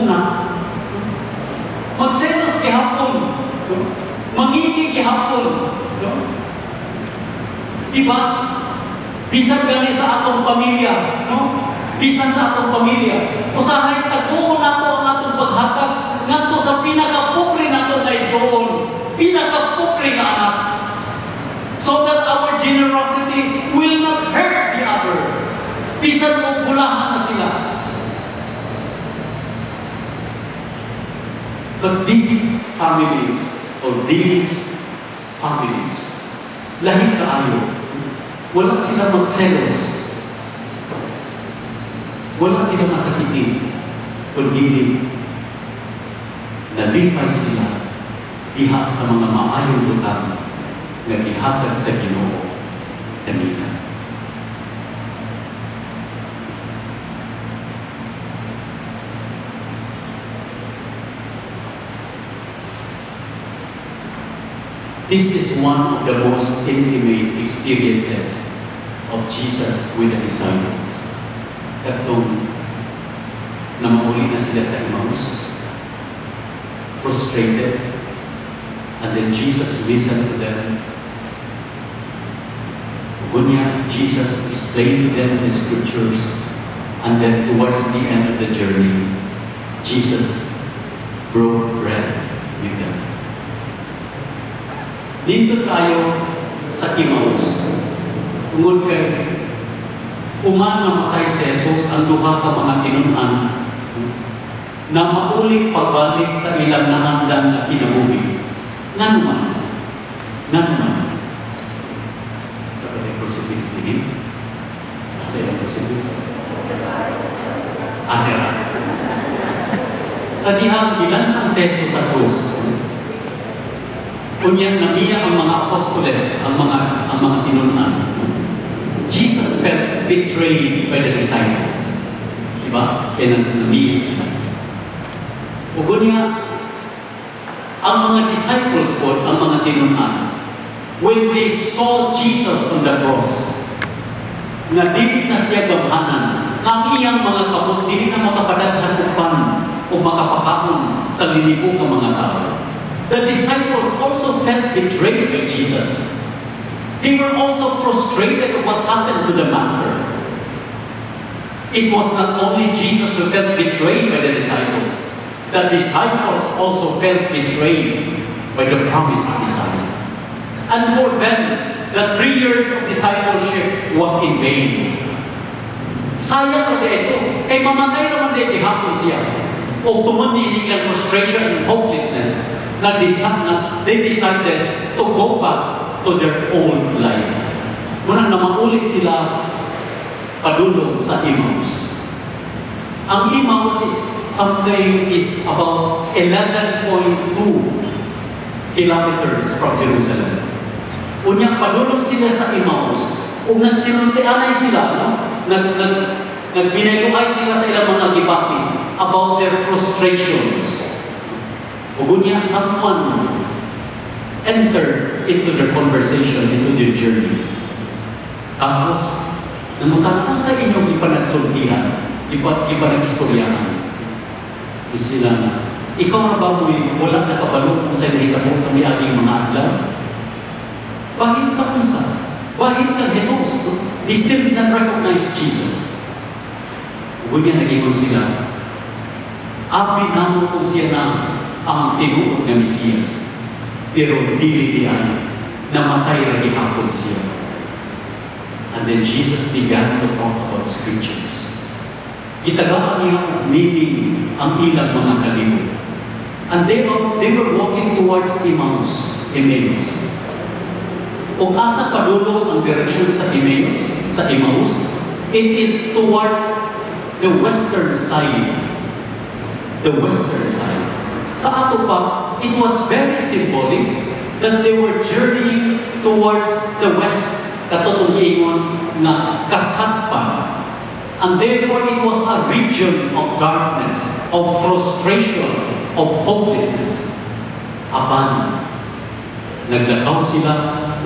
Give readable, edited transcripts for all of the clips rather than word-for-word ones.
una. Magselos gihapon. Mangigi gihapon. Diba? Bisan gani sa atong pamilya. Bisan sa atong pamilya. Usahay taguon nato ang atong paghatag ngadto sa pinakapukri nato nga igsoon. Pinakapukri nga anak. So that our generosity will not hurt the other. Bisan mo bulahan na sila. But this family, or these families, lahi kaayo. Wala sila magselos. Wala sila masakitin. Kundi nalipay sila diha sa mga maayong utang na gihatag sa Ginoo kanila. This is one of the most intimate experiences of Jesus with the disciples. Katong namauli na sila sa Emmaus, frustrated, and then Jesus listened to them. Ugunya, Jesus explained to them the scriptures, and then towards the end of the journey, Jesus broke bread with them. Dito tayo sa Emmaus. Tungod kay uman na matay si Jesus ang duha ka mga tinunan na mauling pagbalik sa ilang naandan na kinabuhi. Nanuman. Dapat ay crucifix din. Kasi ang crucifix. Adera. Sa dihang ilansang si Jesus sa krus, unyang namiya ang mga apostoles, ang mga tinunan. Jesus felt betrayed by the disciples. Diba? Namiya sila. Ugunya, ang mga disciples po, ang mga tinunan, when they saw Jesus on the cross, nga dili na siya gamhanan, nga iyang mga kamot, dili na makapadaghan upan o makapakaon sa lilibo ng mga tao. The disciples also felt betrayed by Jesus. They were also frustrated of what happened to the Master. It was not only Jesus who felt betrayed by the disciples. The disciples also felt betrayed by the promised Messiah. And for them, the 3 years of discipleship was in vain. Sayang na ito. Kay mamatay naman din ihapon siya. O tumuni nilang frustration and hopelessness. They decided to go back to their old life. Muna na maulit sila padulong sa Emmaus. Ang Emmaus is about 11.2 kilometers from Jerusalem. Unyang padulong sila sa Emmaus. Kung nagsinuntianay sila, nagbinayuay sila sa ilang mga gibati about their frustrations. Ugunya, someone entered into their conversation, into their journey. Tapos, namutan ko sa inyong ipanagsultihan, ipanag-istoryahan. Sila na, ikaw na ba mo'y wala na kabalo kung sa inahitabo sa may aging mga adlaw? Bakit sa kunsa? Bakit ka Jesus? They still did not recognize Jesus. Ugunya, nag-ingon sila, abi namo kung siya na ang tinuod na Mesiyas, pero dili diyan namatay ra gihapon siya. And then Jesus began to talk about scriptures. Gitagaan niya og meeting ang ilang mga kalibo. And they were walking towards Emmaus. Ug asa padulong ang direksyon sa Emmaus, it is towards the western side. The western side. Sa ato pa, it was very symbolic that they were journeying towards the west. Katotong giingon nga kasatpan. And therefore, it was a region of darkness, of frustration, of hopelessness. Apan, naglakaw sila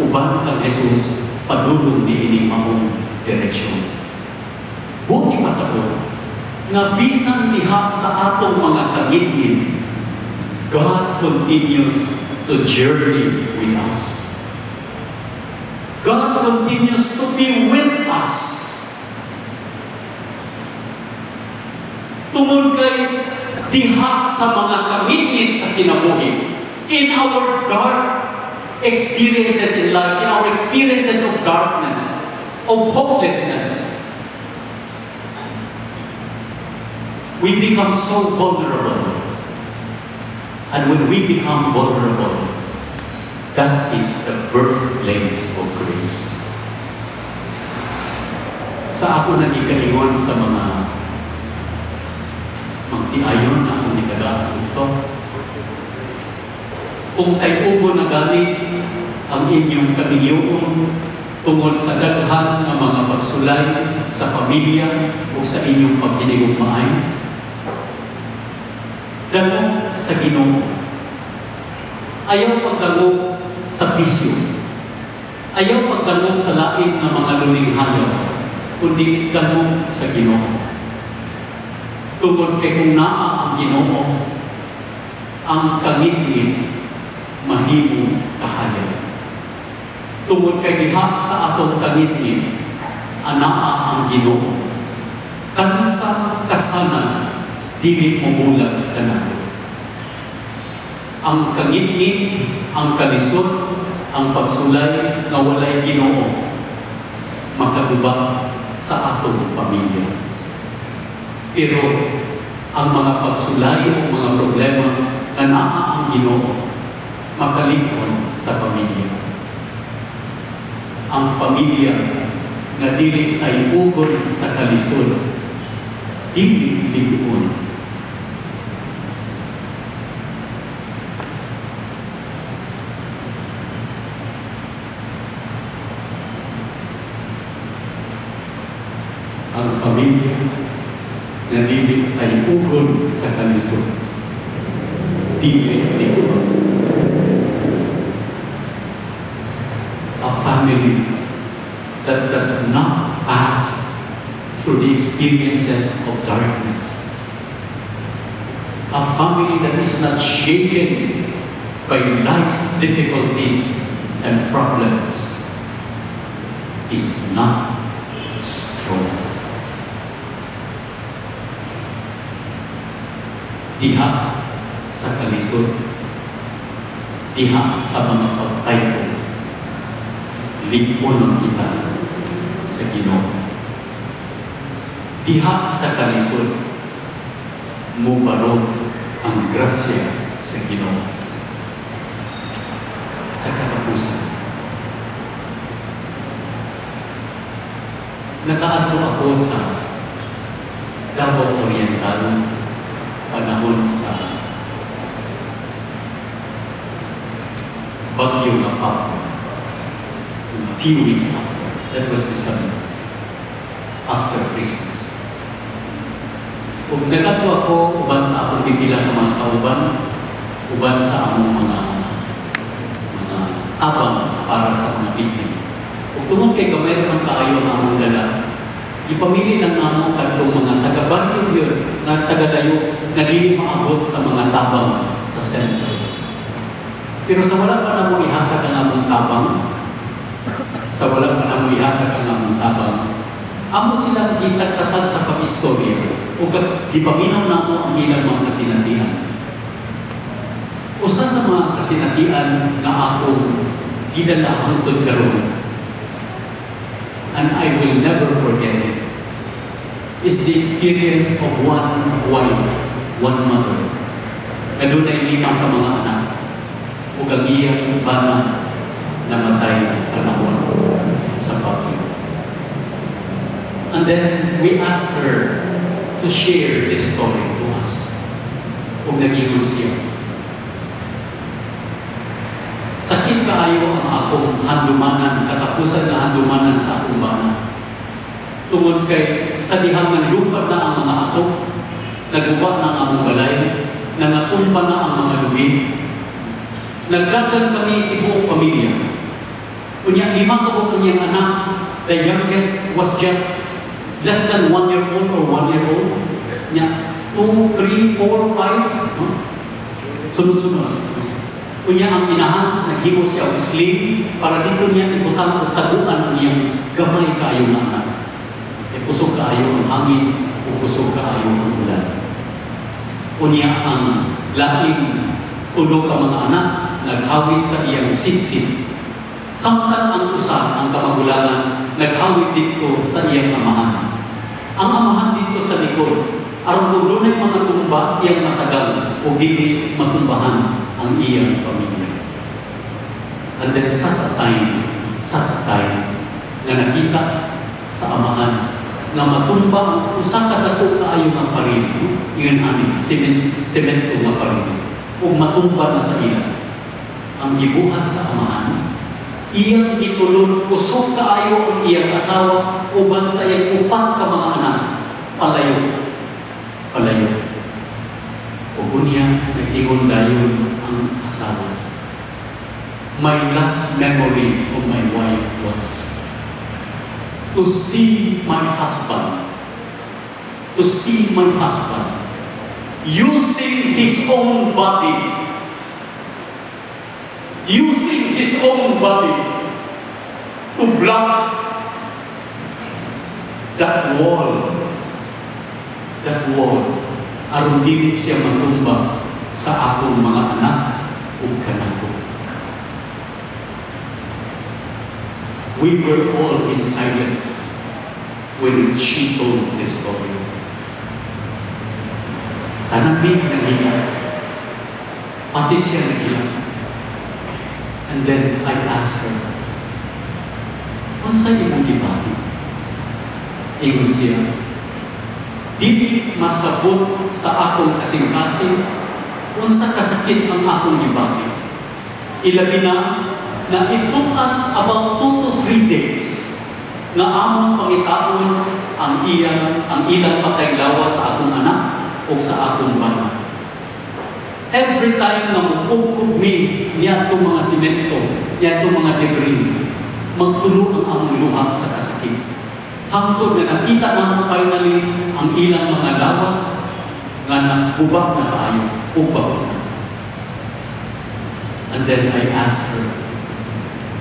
uban kang Jesus padulong ni ining maong direksyon. Buti pa sa ko, nga bisan diha sa atong mga kangitngit, God continues to journey with us. God continues to be with us. Tungod kay diha sa mga kangitngit sa kinabuhi, in our dark experiences in life, in our experiences of darkness, of hopelessness, we become so vulnerable. And when we become vulnerable, that is the birthplace of grace. Sa ako nagikaingon sa mga magtiayon na akong ikagaan ito, kung tay-ugo na gamit ang inyong kaminyoon tungod sa daghan ng mga pagsulay sa pamilya o sa inyong paghinigugmaay, damo sa Ginoo. Ayaw pagdamo sa bisyo. Ayaw pagdamo sa laing ng mga luminghayo, kundi damo sa Ginoo. Tungod kay kung naa ang Ginoo, ang kangitngit mahimo kahayag. Tungod kay diha sa atong kangitngit, anaa ang Ginoo. Kansa kasanan dili mo bulag kanato. Ang kangitngit, ang kalisod, ang pagsulay na walay Ginoo makagubak sa atong pamilya. Pero ang mga pagsulay o mga problema na naa ang Ginoo makalikon sa pamilya. Ang pamilya na dili ay ugon sa kalisod, dili ligon. Ang pamilya na dili ay ugon sa kalisod, dili ligon. A family that does not pass through the experiences of darkness. A family that is not shaken by life's difficulties and problems is not strong. Diha sa kalisod, diha sa mga pagtayo, lipunon kita sa Ginoo. Diha sa kalisod, mubarog ang grasya sa Ginoo. Sa katapusan, nakaadto ako sa Davao Oriental panahon sa bagyo na Pablo. A few weeks after, that was December, after Christmas. Kung nagato ako, uban sa akong pipila ng mga kauban, uban sa among mga tabang para sa mga biktima. Kung tungod kay gamay naman kaayo ang among dala, ipamili lang namo kadtong mga taga-baryo yun, na taga-dayo, na dili maabot sa mga tabang sa sentro. Pero sa wala pa na mo ihatag ang among tabang, sa wala pa na mo ihatag ang among tabang, amo silang kitag sapat sa pag-istorya o gipaminaw na mo ang ilang mga kasinatian. Usa sa mga kasinatian nga akong gidala hangtod karon, and I will never forget it, is the experience of one wife, one mother, na dunay 5 ka mga anak, o ang iyang bana namatay panahon sa bagyo. And then we asked her to share this story to us. Kung nagingon siya, sakit kaayo ang akong handumanan, katapusan na handumanan sa akong bana. Tungod kay sa dihang naglupad na ang mga atok, naguba na ang among balay, nangatumpa na ang mga lubi, nagdagan kami tibuok pamilya. Kunya 5 kabog ang iyang anak, the youngest was just less than 1 year old or 1 year old. Nya, 2, 3, 4, 5, no? Sunod-sunod. Unya ang inahan, naghimo siya og sling para dito niya ibutang og taguan ang iyang gamay kaayo nga anak. E kusog kaayo ang hangin o kusog kaayo ang ulan. Unya ang laing ulo ka mga anak naghawid sa iyang sitsit. Samtang ang usa ang kamagulangan naghawid dito sa iyang amahan. Ang amahan dito sa likod aron kung dunay mga tumba iyang masagal o dili matumbahan ang iyang pamilya. And then such a time na nakita sa amahan na matumba ang usa ka dako kaayo nga parin, ingon amin semento nga parin, ug matumba na sa ila. Ang gibuhat sa amahan, iyang gitulod kusog kaayo ang iyang asawa uban sa iyang upat ka mga anak palayo. Ug unya nag-ingon dayon ang asawa. My last memory of my wife was to see my husband using his own body to block that wall aron dili siya matumba sa akong mga anak ug kanako. We were all in silence when she told this story. Tanamig naghilang, pati siya naghilang. And then I asked her, unsay imong gibati? Ingon siya, dili masabot sa akong kasing-kasing unsa kasakit ang akong gibati. Ilabi na it took us about 2 to 3 days na among pangitaon ang ilang patay lawa sa akong anak o sa akong bana. Every time na mukubkub mi niya itong mga simento, niya itong mga debris, magtulo ang among luha sa kasakit. Hangtod na nakita naman finally ang ilang mga lawas nga nagubak na tayo, ubak na. And then I asked her,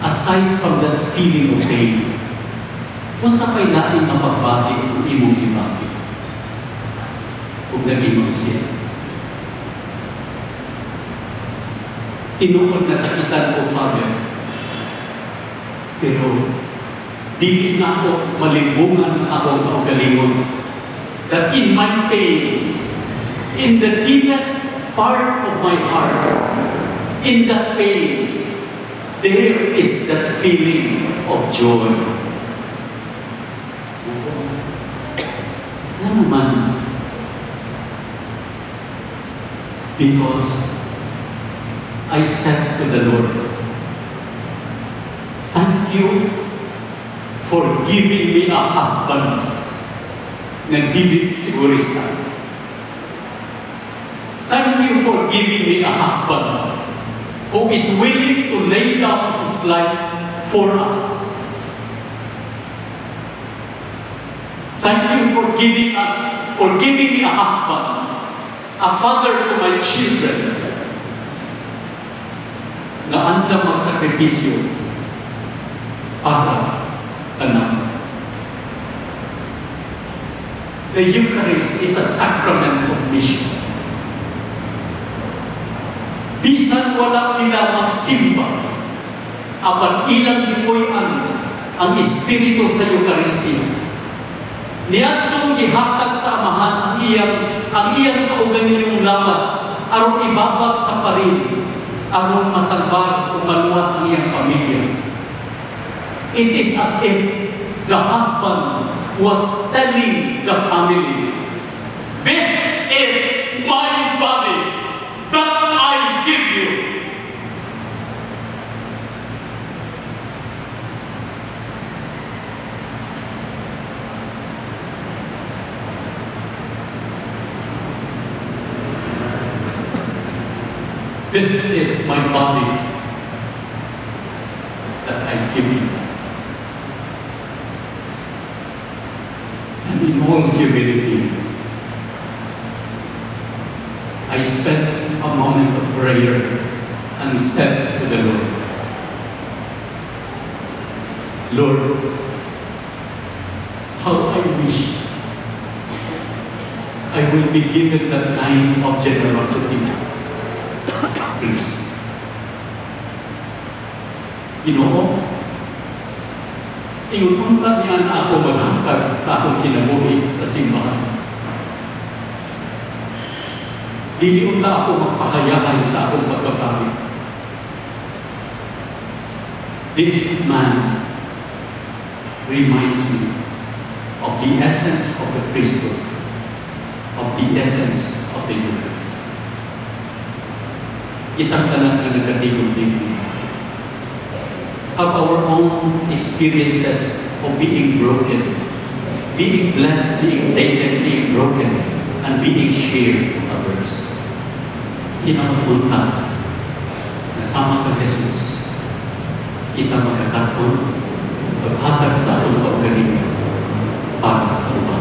aside from that feeling of pain, kung sa kay natin na pagbati ang imong gibati, kung nag-ingon siya, tinuod na sakitan ko, Father, pero dili na ako malimbungan ang akong kaugalingon that in my pain, in the deepest part of my heart, in that pain, there is that feeling of joy. Nga naman, because I said to the Lord, thank you for giving me a husband na dili sigurista. Thank you for giving me a husband who is willing to lay down his life for us. Thank you for giving me a husband, a father to my children, na andam magsakripisyo para kanang. The Eucharist is a sacrament of mission. Bisan wala sila magsimba, apan ilang gipuy-an ang Espiritu sa Eucharistia. Niadtong gihatag sa amahan ang iyang kauganiyong lawas aron ibabag sa parin, aron masalbag o maluwas ang iyang pamilya. It is as if the husband was telling the family, this is my body that I give you. This is my body that I give you. And in all humility, spent a moment of prayer and said to the Lord, Lord, how I wish I will be given that kind of generosity. Please. Ginoo, ingunta niya na ako maghatag sa akong kinabuhi sa simbahan. Dili unta ako magpahayahay sa akong pagkapahit. This man reminds me of the essence of the priesthood, of the essence of the Eucharist. Itang tanan na nagkatigong-tigong have our own experiences of being broken, being blessed, being taken, being broken, and being shared to others. Hinamunta na sama kang Jesus, kita magkakaroon, maghatag sa atong kaugalingon para sa uban.